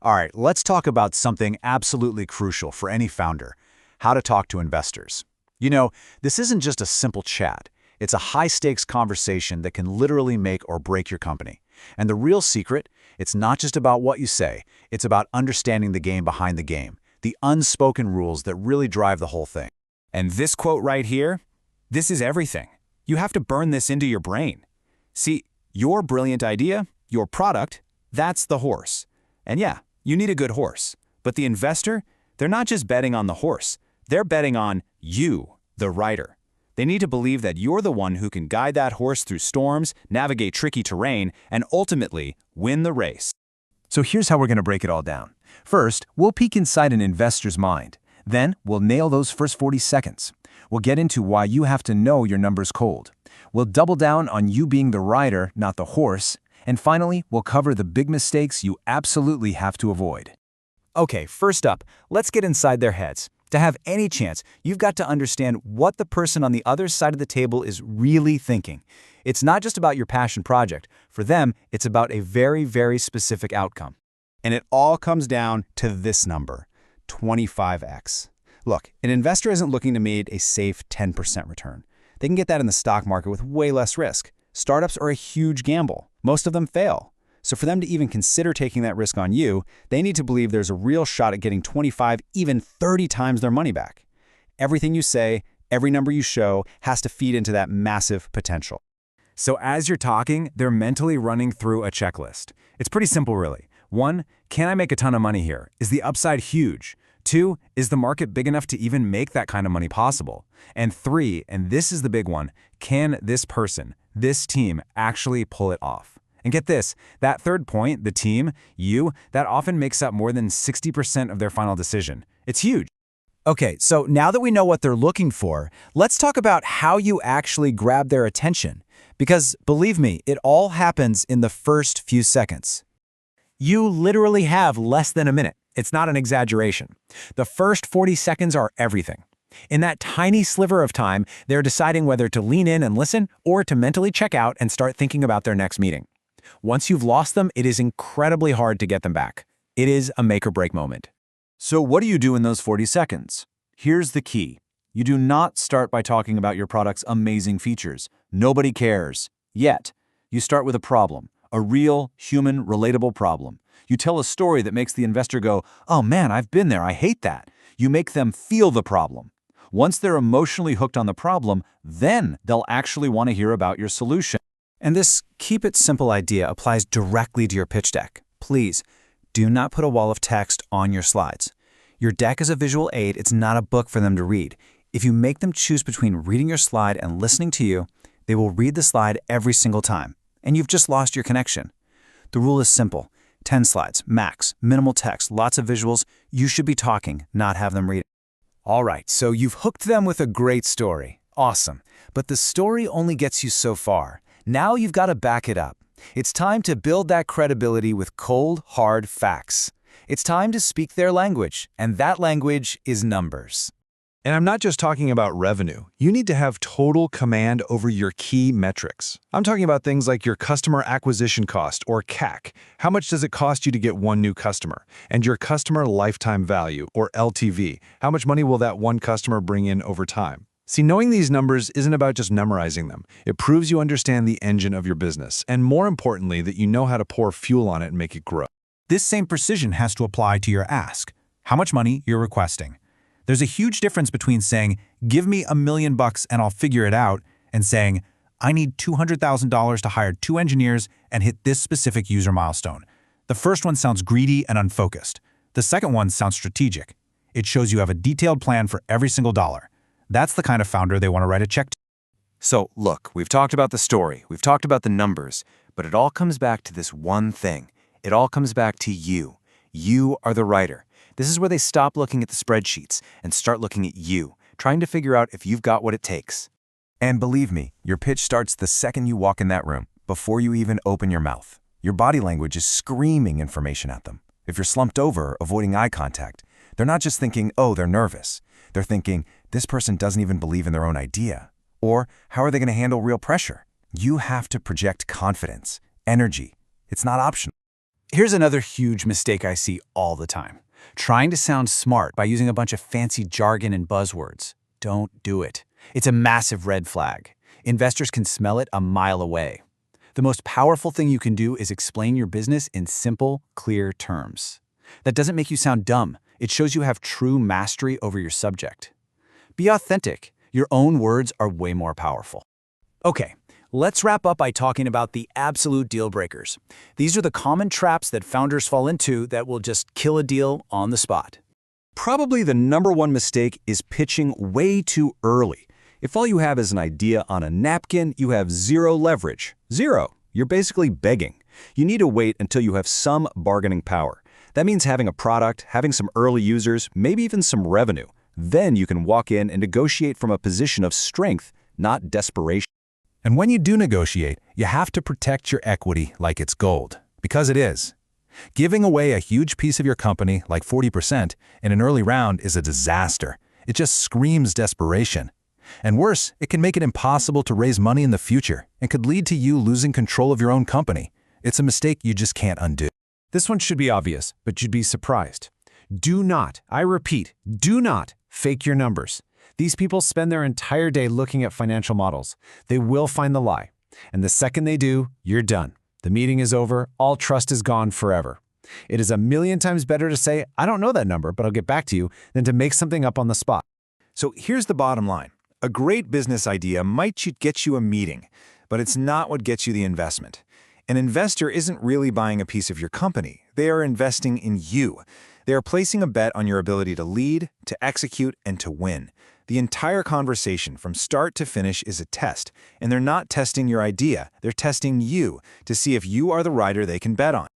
All right, let's talk about something absolutely crucial for any founder: how to talk to investors. You know, this isn't just a simple chat. It's a high-stakes conversation that can literally make or break your company. And the real secret, it's not just about what you say, it's about understanding the game behind the game, the unspoken rules that really drive the whole thing. And this quote right here, this is everything. You have to burn this into your brain. See, your brilliant idea, your product, that's the horse. And yeah, you need a good horse. But the investor, they're not just betting on the horse. They're betting on you, the rider. They need to believe that you're the one who can guide that horse through storms, navigate tricky terrain, and ultimately win the race. So here's how we're going to break it all down. First, we'll peek inside an investor's mind. Then, we'll nail those first 40 seconds. We'll get into why you have to know your numbers cold. We'll double down on you being the rider, not the horse. And finally, we'll cover the big mistakes you absolutely have to avoid. Okay, first up, let's get inside their heads. To have any chance, you've got to understand what the person on the other side of the table is really thinking. It's not just about your passion project. For them, it's about a very, very specific outcome. And it all comes down to this number, 25x. Look, an investor isn't looking to make a safe 10% return. They can get that in the stock market with way less risk. Startups are a huge gamble. Most of them fail. So for them to even consider taking that risk on you, they need to believe there's a real shot at getting 25, even 30 times their money back. Everything you say, every number you show, has to feed into that massive potential. So as you're talking, they're mentally running through a checklist. It's pretty simple, really. 1, can I make a ton of money here? Is the upside huge? 2, is the market big enough to even make that kind of money possible? And 3, and this is the big one, can this person, this team, actually pull it off? And get this, that third point, the team, you, that often makes up more than 60% of their final decision. It's huge. Okay, so now that we know what they're looking for, let's talk about how you actually grab their attention. Because believe me, it all happens in the first few seconds. You literally have less than a minute. It's not an exaggeration. The first 40 seconds are everything. In that tiny sliver of time, they're deciding whether to lean in and listen or to mentally check out and start thinking about their next meeting. Once you've lost them, it is incredibly hard to get them back. It is a make-or-break moment. So what do you do in those 40 seconds? Here's the key. You do not start by talking about your product's amazing features. Nobody cares. Yet, you start with a problem, a real, human, relatable problem. You tell a story that makes the investor go, "Oh man, I've been there, I hate that." You make them feel the problem. Once they're emotionally hooked on the problem, then they'll actually want to hear about your solution. And this keep it simple idea applies directly to your pitch deck. Please, do not put a wall of text on your slides. Your deck is a visual aid, it's not a book for them to read. If you make them choose between reading your slide and listening to you, they will read the slide every single time, and you've just lost your connection. The rule is simple: 10 slides, max, minimal text, lots of visuals. You should be talking, not have them read. All right, so you've hooked them with a great story. Awesome. But the story only gets you so far. Now you've got to back it up. It's time to build that credibility with cold, hard facts. It's time to speak their language, and that language is numbers. And I'm not just talking about revenue. You need to have total command over your key metrics. I'm talking about things like your customer acquisition cost, or CAC. How much does it cost you to get one new customer? And your customer lifetime value, or LTV. How much money will that one customer bring in over time? See, knowing these numbers isn't about just memorizing them. It proves you understand the engine of your business, and more importantly, that you know how to pour fuel on it and make it grow. This same precision has to apply to your ask, how much money you're requesting. There's a huge difference between saying, "Give me $1 million and I'll figure it out," and saying, "I need $200,000 to hire 2 engineers and hit this specific user milestone." The first one sounds greedy and unfocused. The second one sounds strategic. It shows you have a detailed plan for every single dollar. That's the kind of founder they want to write a check to. So look, we've talked about the story, we've talked about the numbers, but it all comes back to this one thing. It all comes back to you. You are the writer. This is where they stop looking at the spreadsheets and start looking at you, trying to figure out if you've got what it takes. And believe me, your pitch starts the second you walk in that room, before you even open your mouth. Your body language is screaming information at them. If you're slumped over, avoiding eye contact, they're not just thinking, "Oh, they're nervous." They're thinking, "This person doesn't even believe in their own idea." Or, "How are they going to handle real pressure?" You have to project confidence, energy. It's not optional. Here's another huge mistake I see all the time. Trying to sound smart by using a bunch of fancy jargon and buzzwords. Don't do it. It's a massive red flag. Investors can smell it a mile away. The most powerful thing you can do is explain your business in simple, clear terms. That doesn't make you sound dumb. It shows you have true mastery over your subject. Be authentic. Your own words are way more powerful. Okay, let's wrap up by talking about the absolute deal breakers. These are the common traps that founders fall into that will just kill a deal on the spot. Probably the #1 mistake is pitching way too early. If all you have is an idea on a napkin, you have zero leverage. Zero. You're basically begging. You need to wait until you have some bargaining power. That means having a product, having some early users, maybe even some revenue. Then you can walk in and negotiate from a position of strength, not desperation. And when you do negotiate, you have to protect your equity like it's gold, because it is. Giving away a huge piece of your company, like 40%, in an early round is a disaster. It just screams desperation. And worse, it can make it impossible to raise money in the future and could lead to you losing control of your own company. It's a mistake you just can't undo. This one should be obvious, but you'd be surprised. Do not, I repeat, do not fake your numbers. These people spend their entire day looking at financial models. They will find the lie. And the second they do, you're done. The meeting is over. All trust is gone forever. It is a million times better to say, I don't know that number, but I'll get back to you, than to make something up on the spot. So here's the bottom line. A great business idea might get you a meeting, but it's not what gets you the investment. An investor isn't really buying a piece of your company. They are investing in you. They are placing a bet on your ability to lead, to execute, and to win. The entire conversation from start to finish is a test, and they're not testing your idea. They're testing you to see if you are the rider they can bet on.